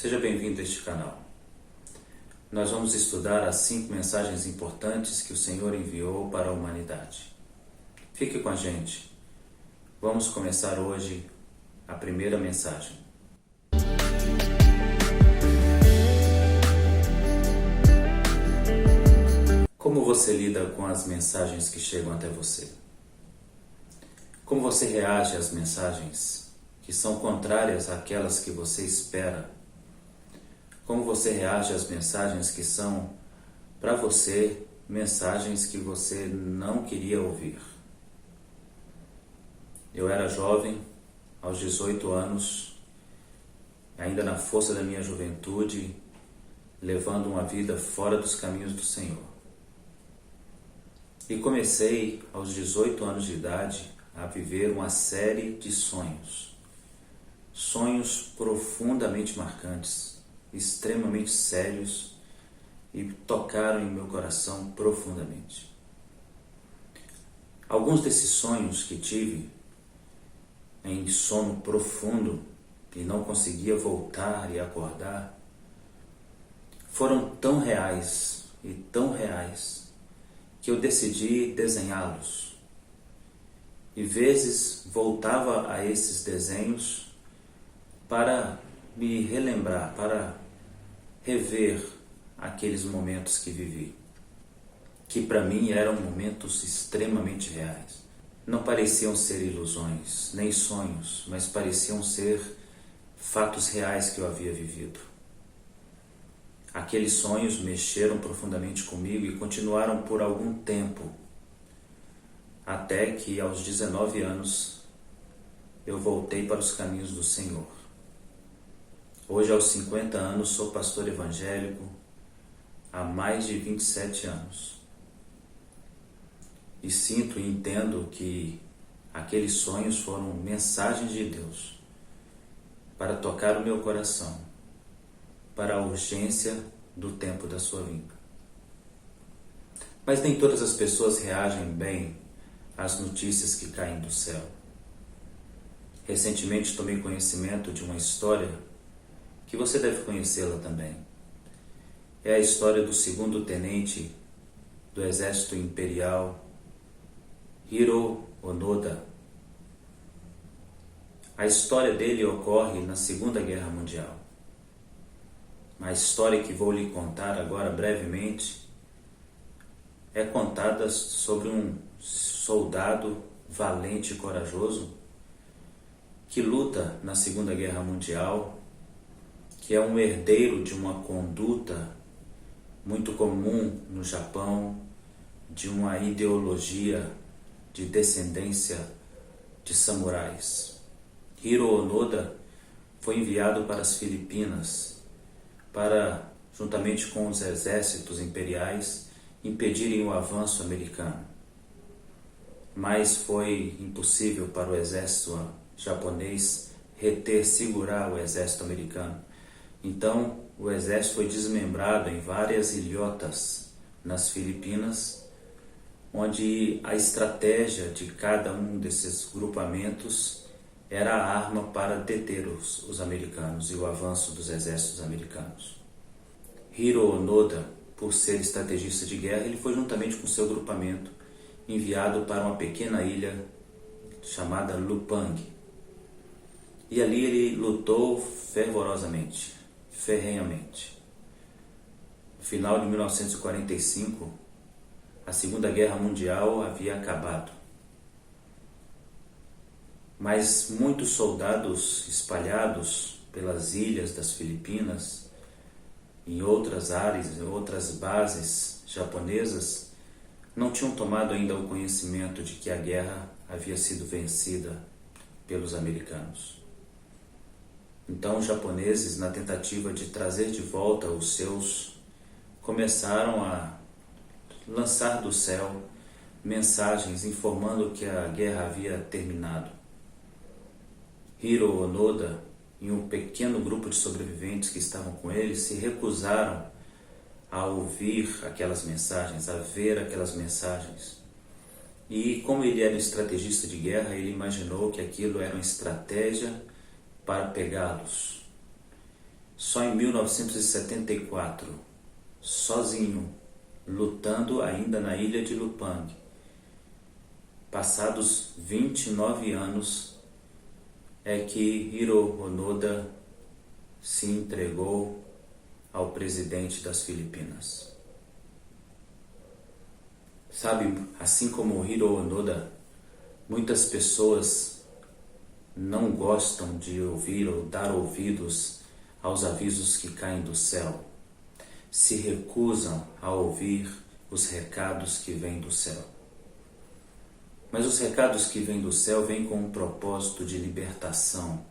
Seja bem-vindo a este canal. Nós vamos estudar as 5 mensagens importantes que o Senhor enviou para a humanidade. Fique com a gente. Vamos começar hoje a primeira mensagem. Como você lida com as mensagens que chegam até você? Como você reage às mensagens que são contrárias àquelas que você espera? Como você reage às mensagens que são, para você, mensagens que você não queria ouvir? Eu era jovem, aos 18 anos, ainda na força da minha juventude, levando uma vida fora dos caminhos do Senhor. E comecei, aos 18 anos de idade, a viver uma série de sonhos. Sonhos profundamente marcantes, extremamente sérios e tocaram em meu coração profundamente. Alguns desses sonhos que tive em sono profundo e não conseguia voltar e acordar foram tão reais e tão reais que eu decidi desenhá-los. E vezes voltava a esses desenhos para me relembrar, para rever aqueles momentos que vivi, que para mim eram momentos extremamente reais. Não pareciam ser ilusões, nem sonhos, mas pareciam ser fatos reais que eu havia vivido. Aqueles sonhos mexeram profundamente comigo e continuaram por algum tempo, até que aos 19 anos eu voltei para os caminhos do Senhor. Hoje, aos 50 anos, sou pastor evangélico há mais de 27 anos. E sinto e entendo que aqueles sonhos foram mensagens de Deus para tocar o meu coração, para a urgência do tempo da sua vinda. Mas nem todas as pessoas reagem bem às notícias que caem do céu. Recentemente tomei conhecimento de uma história que você deve conhecê-la também. É a história do segundo tenente do Exército Imperial, Hiro Onoda. A história dele ocorre na Segunda Guerra Mundial. A história que vou lhe contar agora brevemente é contada sobre um soldado valente e corajoso que luta na Segunda Guerra Mundial, que é um herdeiro de uma conduta muito comum no Japão, de uma ideologia de descendência de samurais. Hiro Onoda foi enviado para as Filipinas para, juntamente com os exércitos imperiais, impedirem o avanço americano. Mas foi impossível para o exército japonês segurar o exército americano. Então, o exército foi desmembrado em várias ilhotas nas Filipinas, onde a estratégia de cada um desses grupamentos era a arma para deter os americanos e o avanço dos exércitos americanos. Hiro Onoda, por ser estrategista de guerra, ele foi juntamente com seu grupamento enviado para uma pequena ilha chamada Lupang. E ali ele lutou fervorosamente, ferrenhamente. No final de 1945, a Segunda Guerra Mundial havia acabado. Mas muitos soldados espalhados pelas ilhas das Filipinas, em outras áreas, em outras bases japonesas, não tinham tomado ainda o conhecimento de que a guerra havia sido vencida pelos americanos. Então os japoneses, na tentativa de trazer de volta os seus, começaram a lançar do céu mensagens informando que a guerra havia terminado. Hiro Onoda e um pequeno grupo de sobreviventes que estavam com ele se recusaram a ouvir aquelas mensagens, a ver aquelas mensagens. E como ele era um estrategista de guerra, ele imaginou que aquilo era uma estratégia para pegá-los. Só em 1974, sozinho, lutando ainda na ilha de Lupang, passados 29 anos, é que Hiro Onoda se entregou ao presidente das Filipinas. Sabe, assim como Hiro Onoda, muitas pessoas não gostam de ouvir ou dar ouvidos aos avisos que caem do céu. Se recusam a ouvir os recados que vêm do céu. Mas os recados que vêm do céu vêm com um propósito de libertação,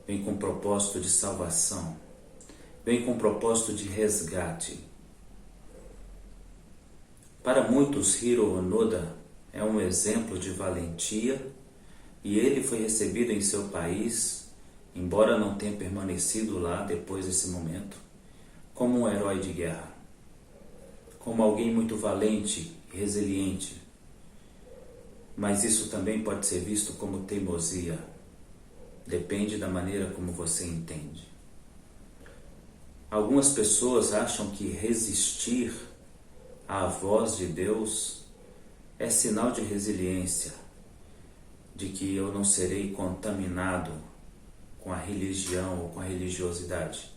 vêm com um propósito de salvação, vêm com um propósito de resgate. Para muitos, Hiro Onoda é um exemplo de valentia e ele foi recebido em seu país, embora não tenha permanecido lá depois desse momento, como um herói de guerra, como alguém muito valente e resiliente. Mas isso também pode ser visto como teimosia. Depende da maneira como você entende. Algumas pessoas acham que resistir à voz de Deus é sinal de resiliência, de que eu não serei contaminado com a religião ou com a religiosidade.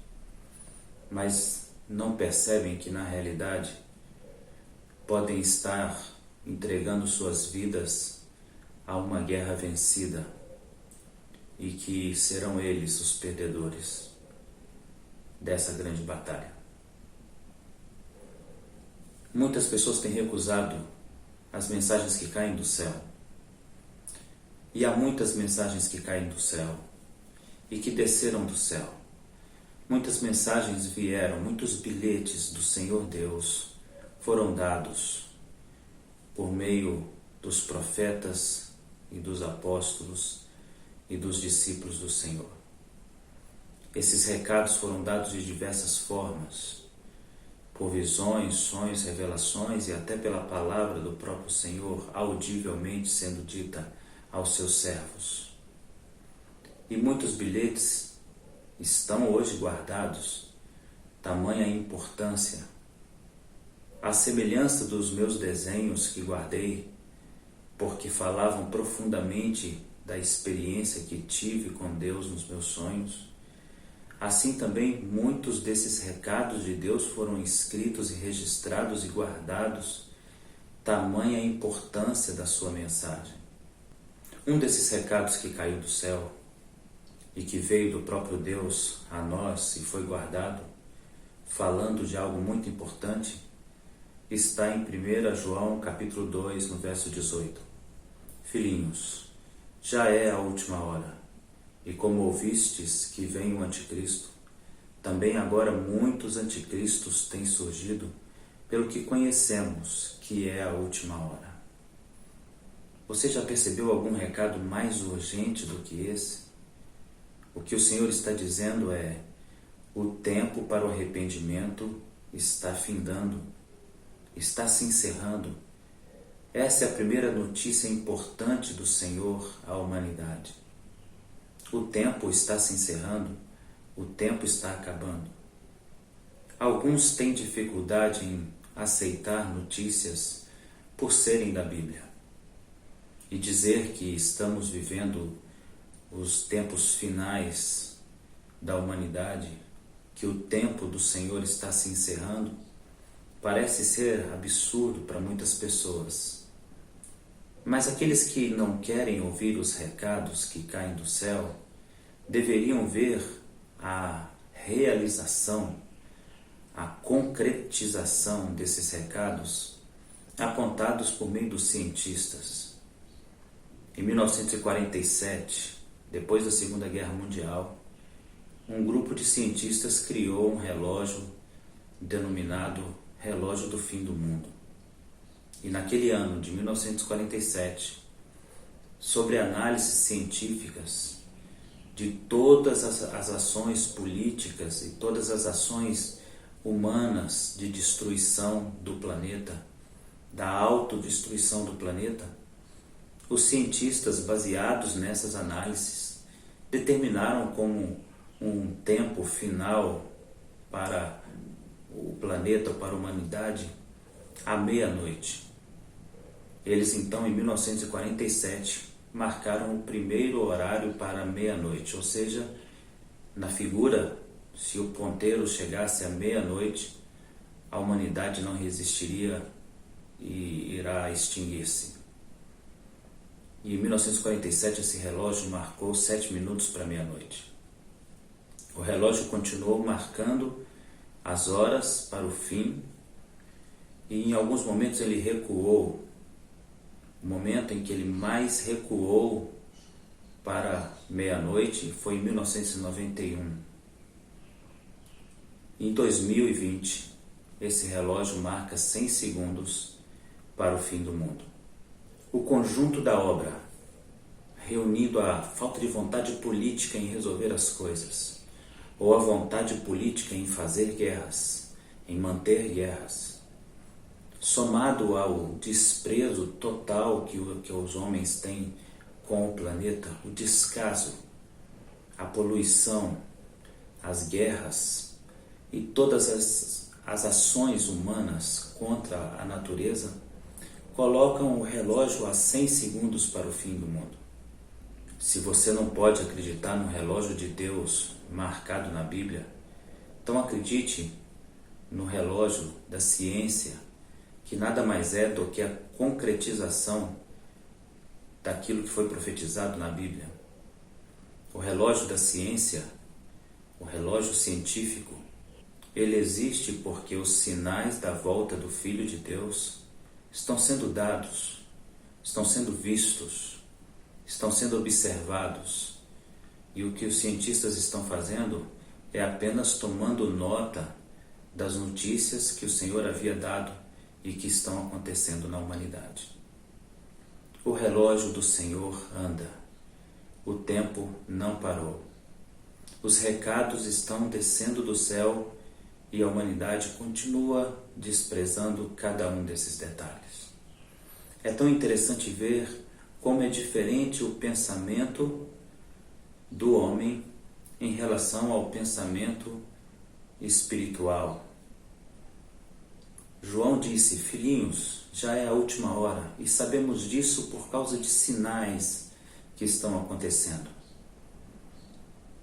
Mas não percebem que na realidade podem estar entregando suas vidas a uma guerra vencida e que serão eles os perdedores dessa grande batalha. Muitas pessoas têm recusado as mensagens que caem do céu. E há muitas mensagens que caem do céu e que desceram do céu. Muitas mensagens vieram, muitos bilhetes do Senhor Deus foram dados por meio dos profetas e dos apóstolos e dos discípulos do Senhor. Esses recados foram dados de diversas formas, por visões, sonhos, revelações e até pela palavra do próprio Senhor, audivelmente sendo dita aos seus servos. E muitos bilhetes estão hoje guardados, tamanha importância. À semelhança dos meus desenhos que guardei, porque falavam profundamente da experiência que tive com Deus nos meus sonhos, assim também muitos desses recados de Deus foram escritos e registrados e guardados, tamanha a importância da sua mensagem. Um desses recados que caiu do céu e que veio do próprio Deus a nós e foi guardado, falando de algo muito importante, está em 1 João capítulo 2, no verso 18. Filhinhos, já é a última hora, e como ouvistes que vem o anticristo, também agora muitos anticristos têm surgido, pelo que conhecemos que é a última hora. Você já percebeu algum recado mais urgente do que esse? O que o Senhor está dizendo é: o tempo para o arrependimento está findando, está se encerrando. Essa é a primeira notícia importante do Senhor à humanidade. O tempo está se encerrando, o tempo está acabando. Alguns têm dificuldade em aceitar notícias por serem da Bíblia e dizer que estamos vivendo os tempos finais da humanidade, que o tempo do Senhor está se encerrando, parece ser absurdo para muitas pessoas. Mas aqueles que não querem ouvir os recados que caem do céu deveriam ver a realização, a concretização desses recados apontados por meio dos cientistas. Em 1947, depois da Segunda Guerra Mundial, um grupo de cientistas criou um relógio denominado Relógio do Fim do Mundo. E naquele ano de 1947, sobre análises científicas de todas as ações políticas e todas as ações humanas de destruição do planeta, da autodestruição do planeta, os cientistas, baseados nessas análises, determinaram como um tempo final para o planeta, para a humanidade, à meia-noite. Eles então, em 1947, marcaram o primeiro horário para a meia-noite, ou seja, na figura, se o ponteiro chegasse à meia-noite, a humanidade não resistiria e irá extinguir-se. E em 1947 esse relógio marcou 7 minutos para meia-noite. O relógio continuou marcando as horas para o fim e em alguns momentos ele recuou. O momento em que ele mais recuou para meia-noite foi em 1991. Em 2020, esse relógio marca 100 segundos para o fim do mundo. O conjunto da obra, reunindo a falta de vontade política em resolver as coisas, ou a vontade política em fazer guerras, em manter guerras, somado ao desprezo total que os homens têm com o planeta, o descaso, a poluição, as guerras e todas as ações humanas contra a natureza, colocam o relógio a 100 segundos para o fim do mundo. Se você não pode acreditar no relógio de Deus marcado na Bíblia, então acredite no relógio da ciência, que nada mais é do que a concretização daquilo que foi profetizado na Bíblia. O relógio da ciência, o relógio científico, ele existe porque os sinais da volta do Filho de Deus estão sendo dados, estão sendo vistos, estão sendo observados. E o que os cientistas estão fazendo é apenas tomando nota das notícias que o Senhor havia dado e que estão acontecendo na humanidade. O relógio do Senhor anda, o tempo não parou. Os recados estão descendo do céu e a humanidade continua desprezando cada um desses detalhes. É tão interessante ver como é diferente o pensamento do homem em relação ao pensamento espiritual. João disse: filhinhos, já é a última hora, e sabemos disso por causa de sinais que estão acontecendo.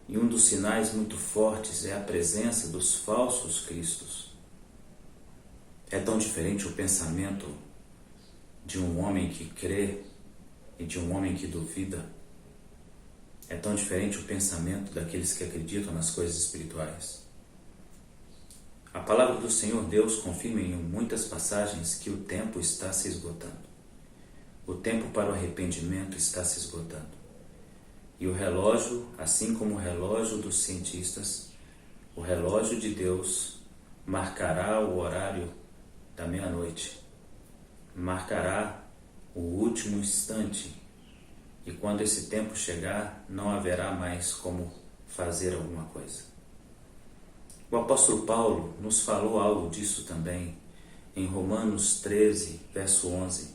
E um dos sinais muito fortes é a presença dos falsos cristos. É tão diferente o pensamento de um homem que crê e de um homem que duvida. É tão diferente o pensamento daqueles que acreditam nas coisas espirituais. A palavra do Senhor Deus confirma em muitas passagens que o tempo está se esgotando. O tempo para o arrependimento está se esgotando. E o relógio, assim como o relógio dos cientistas, o relógio de Deus marcará o horário da meia-noite. Marcará o último instante. E quando esse tempo chegar, não haverá mais como fazer alguma coisa. O apóstolo Paulo nos falou algo disso também em Romanos 13, verso 11.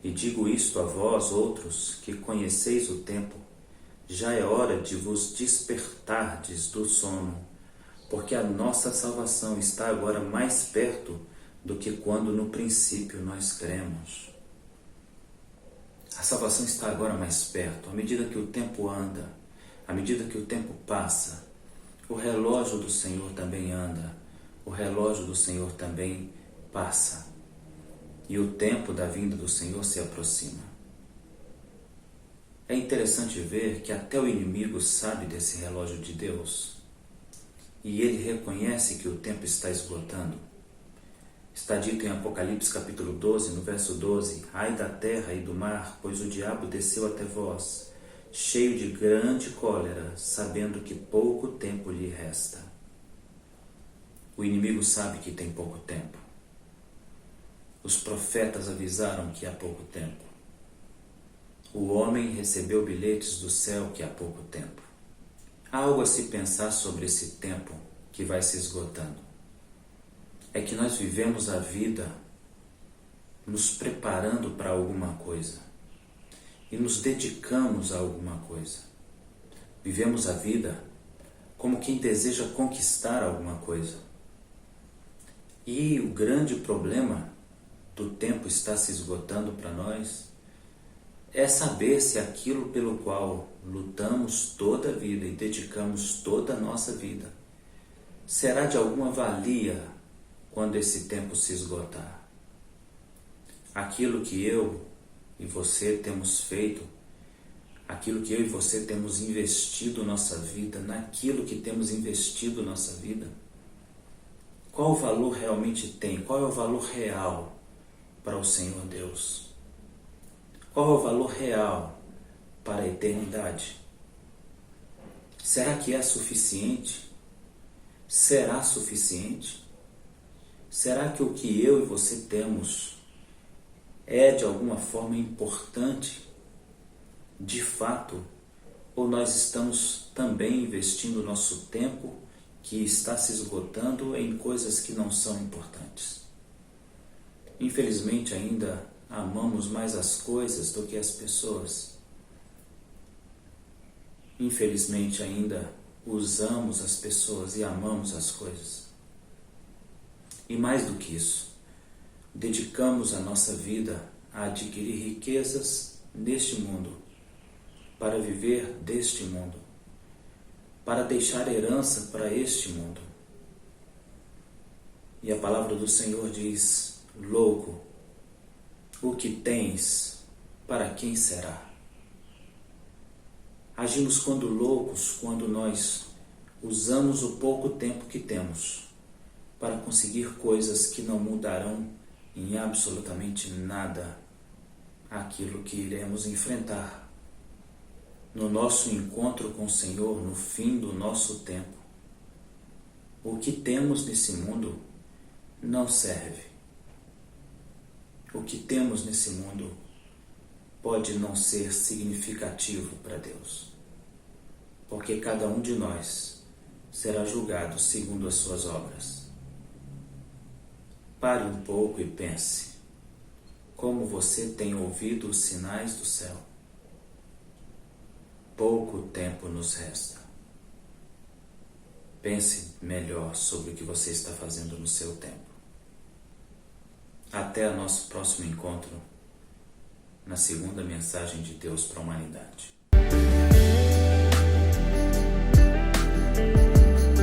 E digo isto a vós, outros, que conheceis o tempo, já é hora de vos despertardes do sono, porque a nossa salvação está agora mais perto do que quando no princípio nós cremos. A salvação está agora mais perto, à medida que o tempo anda, à medida que o tempo passa. O relógio do Senhor também anda, o relógio do Senhor também passa. E o tempo da vinda do Senhor se aproxima. É interessante ver que até o inimigo sabe desse relógio de Deus. E ele reconhece que o tempo está esgotando. Está dito em Apocalipse capítulo 12, no verso 12: ai da terra e do mar, pois o diabo desceu até vós, cheio de grande cólera, sabendo que pouco tempo lhe resta. O inimigo sabe que tem pouco tempo. Os profetas avisaram que há pouco tempo. O homem recebeu bilhetes do céu que há pouco tempo. Há algo a se pensar sobre esse tempo que vai se esgotando. É que nós vivemos a vida nos preparando para alguma coisa e nos dedicamos a alguma coisa. Vivemos a vida como quem deseja conquistar alguma coisa. E o grande problema do tempo estar se esgotando para nós é saber se aquilo pelo qual lutamos toda a vida e dedicamos toda a nossa vida será de alguma valia quando esse tempo se esgotar. Aquilo que eu e você temos feito, aquilo que eu e você temos investido nossa vida, naquilo que temos investido nossa vida, qual o valor realmente tem? Qual é o valor real para o Senhor Deus? Qual é o valor real para a eternidade? Será que é suficiente? Será suficiente? Será que o que eu e você temos é de alguma forma importante, de fato, ou nós estamos também investindo nosso tempo que está se esgotando em coisas que não são importantes? Infelizmente ainda amamos mais as coisas do que as pessoas. Infelizmente ainda usamos as pessoas e amamos as coisas. E mais do que isso, dedicamos a nossa vida a adquirir riquezas neste mundo, para viver deste mundo, para deixar herança para este mundo. E a palavra do Senhor diz: louco, o que tens, para quem será? Agimos quando loucos, quando nós usamos o pouco tempo que temos para conseguir coisas que não mudarão em absolutamente nada aquilo que iremos enfrentar no nosso encontro com o Senhor no fim do nosso tempo. O que temos nesse mundo não serve. O que temos nesse mundo pode não ser significativo para Deus, porque cada um de nós será julgado segundo as suas obras. Pare um pouco e pense como você tem ouvido os sinais do céu. Pouco tempo nos resta. Pense melhor sobre o que você está fazendo no seu tempo. Até o nosso próximo encontro na segunda mensagem de Deus para a humanidade.